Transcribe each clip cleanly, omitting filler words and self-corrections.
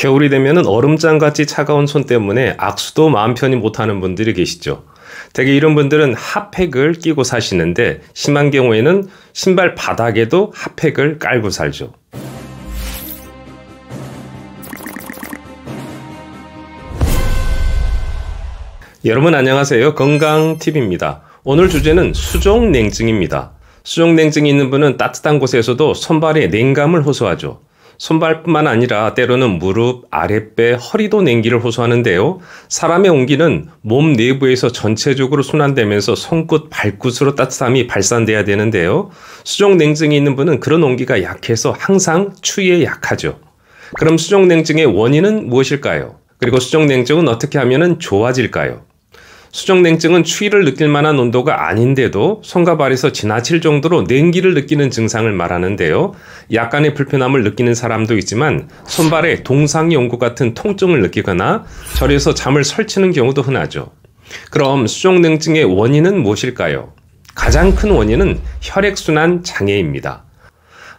겨울이 되면은 얼음장같이 차가운 손 때문에 악수도 마음 편히 못하는 분들이 계시죠. 대개 이런 분들은 핫팩을 끼고 사시는데 심한 경우에는 신발 바닥에도 핫팩을 깔고 살죠. 여러분 안녕하세요. 건강팁입니다. 오늘 주제는 수족냉증입니다. 수족냉증이 있는 분은 따뜻한 곳에서도 손발에 냉감을 호소하죠. 손발뿐만 아니라 때로는 무릎, 아랫배, 허리도 냉기를 호소하는데요. 사람의 온기는 몸 내부에서 전체적으로 순환되면서 손끝, 발끝으로 따뜻함이 발산돼야 되는데요. 수족냉증이 있는 분은 그런 온기가 약해서 항상 추위에 약하죠. 그럼 수족냉증의 원인은 무엇일까요? 그리고 수족냉증은 어떻게 하면 좋아질까요? 수족냉증은 추위를 느낄 만한 온도가 아닌데도 손과 발에서 지나칠 정도로 냉기를 느끼는 증상을 말하는데요. 약간의 불편함을 느끼는 사람도 있지만 손발에 동상이 온 것 같은 통증을 느끼거나 절에서 잠을 설치는 경우도 흔하죠. 그럼 수족냉증의 원인은 무엇일까요? 가장 큰 원인은 혈액순환 장애입니다.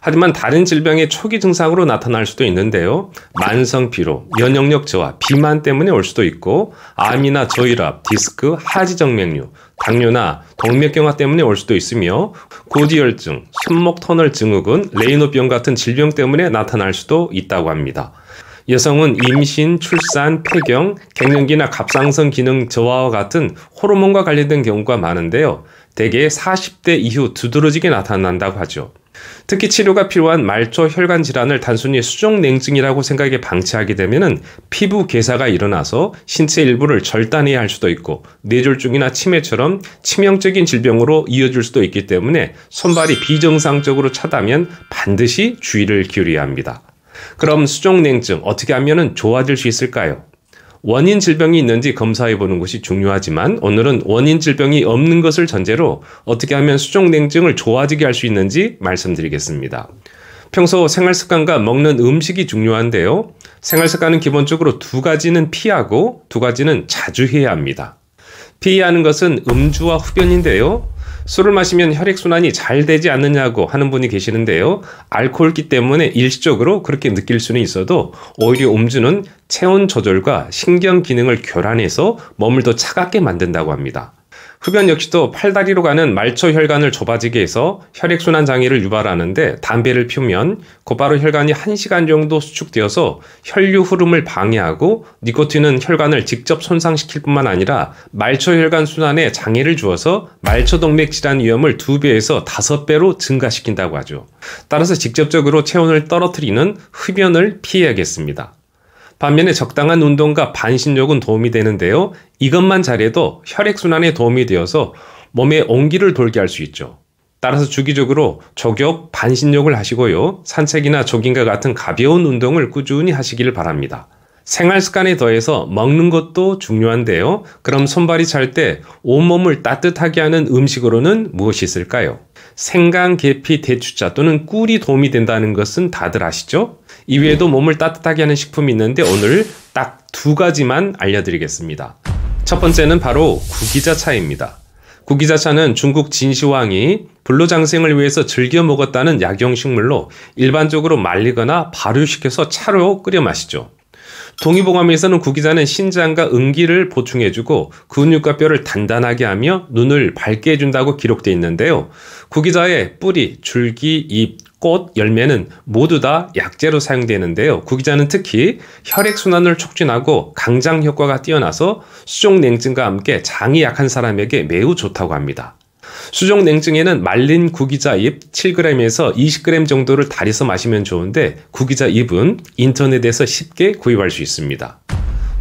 하지만 다른 질병의 초기 증상으로 나타날 수도 있는데요. 만성 피로, 면역력 저하, 비만 때문에 올 수도 있고 암이나 저혈압, 디스크, 하지정맥류, 당뇨나 동맥경화 때문에 올 수도 있으며 고지혈증, 손목 터널 증후군, 레이노병 같은 질병 때문에 나타날 수도 있다고 합니다. 여성은 임신, 출산, 폐경, 갱년기나 갑상선 기능 저하와 같은 호르몬과 관련된 경우가 많은데요. 대개 40대 이후 두드러지게 나타난다고 하죠. 특히 치료가 필요한 말초 혈관 질환을 단순히 수족냉증이라고 생각해 방치하게 되면 피부 괴사가 일어나서 신체 일부를 절단해야 할 수도 있고 뇌졸중이나 치매처럼 치명적인 질병으로 이어질 수도 있기 때문에 손발이 비정상적으로 차다면 반드시 주의를 기울여야 합니다. 그럼 수족냉증 어떻게 하면 좋아질 수 있을까요? 원인 질병이 있는지 검사해 보는 것이 중요하지만 오늘은 원인 질병이 없는 것을 전제로 어떻게 하면 수족냉증을 좋아지게 할 수 있는지 말씀드리겠습니다. 평소 생활습관과 먹는 음식이 중요한데요. 생활습관은 기본적으로 두 가지는 피하고 두 가지는 자주 해야 합니다. 피해야 하는 것은 음주와 흡연인데요. 술을 마시면 혈액순환이 잘 되지 않느냐고 하는 분이 계시는데요. 알코올기 때문에 일시적으로 그렇게 느낄 수는 있어도 오히려 음주는 체온 조절과 신경 기능을 교란해서 몸을 더 차갑게 만든다고 합니다. 흡연 역시도 팔다리로 가는 말초 혈관을 좁아지게 해서 혈액순환 장애를 유발하는데 담배를 피우면 곧바로 혈관이 1시간 정도 수축되어서 혈류 흐름을 방해하고 니코틴은 혈관을 직접 손상시킬 뿐만 아니라 말초 혈관 순환에 장애를 주어서 말초동맥 질환 위험을 2배에서 5배로 증가시킨다고 하죠. 따라서 직접적으로 체온을 떨어뜨리는 흡연을 피해야겠습니다. 반면에 적당한 운동과 반신욕은 도움이 되는데요. 이것만 잘해도 혈액순환에 도움이 되어서 몸에 온기를 돌게 할 수 있죠. 따라서 주기적으로 족욕, 반신욕을 하시고요. 산책이나 조깅과 같은 가벼운 운동을 꾸준히 하시기를 바랍니다. 생활습관에 더해서 먹는 것도 중요한데요. 그럼 손발이 찰 때 온몸을 따뜻하게 하는 음식으로는 무엇이 있을까요? 생강, 계피, 대추차 또는 꿀이 도움이 된다는 것은 다들 아시죠? 이외에도 몸을 따뜻하게 하는 식품이 있는데 오늘 딱 2가지만 알려드리겠습니다. 첫 번째는 바로 구기자차입니다. 구기자차는 중국 진시황이 불로장생을 위해서 즐겨 먹었다는 약용식물로 일반적으로 말리거나 발효시켜서 차로 끓여 마시죠. 동의보감에서는 구기자는 신장과 응기를 보충해주고 근육과 뼈를 단단하게 하며 눈을 밝게 해준다고 기록되어 있는데요. 구기자의 뿌리, 줄기, 잎, 꽃, 열매는 모두 다 약재로 사용되는데요. 구기자는 특히 혈액순환을 촉진하고 강장 효과가 뛰어나서 수족냉증과 함께 장이 약한 사람에게 매우 좋다고 합니다. 수족냉증에는 말린 구기자 잎 7g에서 20g 정도를 달여서 마시면 좋은데 구기자 잎은 인터넷에서 쉽게 구입할 수 있습니다.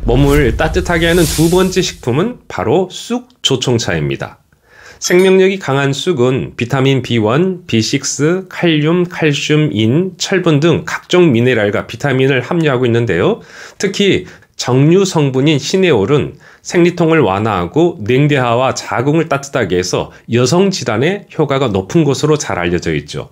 몸을 따뜻하게 하는 두 번째 식품은 바로 쑥 조청차입니다. 생명력이 강한 쑥은 비타민 B1, B6, 칼륨, 칼슘, 인, 철분 등 각종 미네랄과 비타민을 함유하고 있는데요. 특히 정류 성분인 시네올은 생리통을 완화하고 냉대하와 자궁을 따뜻하게 해서 여성 질환에 효과가 높은 것으로 잘 알려져 있죠.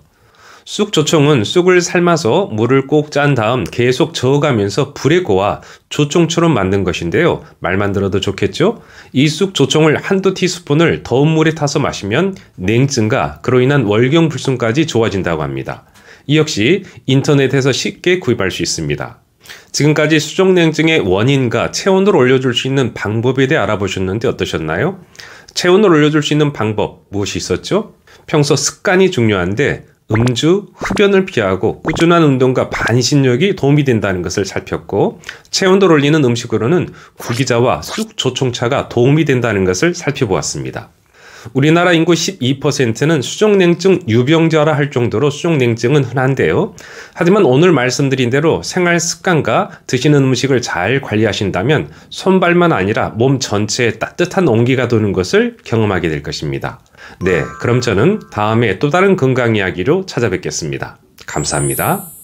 쑥 조청은 쑥을 삶아서 물을 꼭 짠 다음 계속 저어가면서 불에 고아 조청처럼 만든 것인데요. 말만 들어도 좋겠죠? 이 쑥 조청을 한두 티스푼을 더운 물에 타서 마시면 냉증과 그로 인한 월경불순까지 좋아진다고 합니다. 이 역시 인터넷에서 쉽게 구입할 수 있습니다. 지금까지 수족냉증의 원인과 체온을 올려줄 수 있는 방법에 대해 알아보셨는데 어떠셨나요? 체온을 올려줄 수 있는 방법 무엇이 있었죠? 평소 습관이 중요한데 음주, 흡연을 피하고 꾸준한 운동과 반신욕이 도움이 된다는 것을 살폈고, 체온을 올리는 음식으로는 구기자와 쑥조총차가 도움이 된다는 것을 살펴보았습니다. 우리나라 인구 12%는 수족냉증 유병자라 할 정도로 수족냉증은 흔한데요. 하지만 오늘 말씀드린 대로 생활 습관과 드시는 음식을 잘 관리하신다면 손발만 아니라 몸 전체에 따뜻한 온기가 도는 것을 경험하게 될 것입니다. 네, 그럼 저는 다음에 또 다른 건강 이야기로 찾아뵙겠습니다. 감사합니다.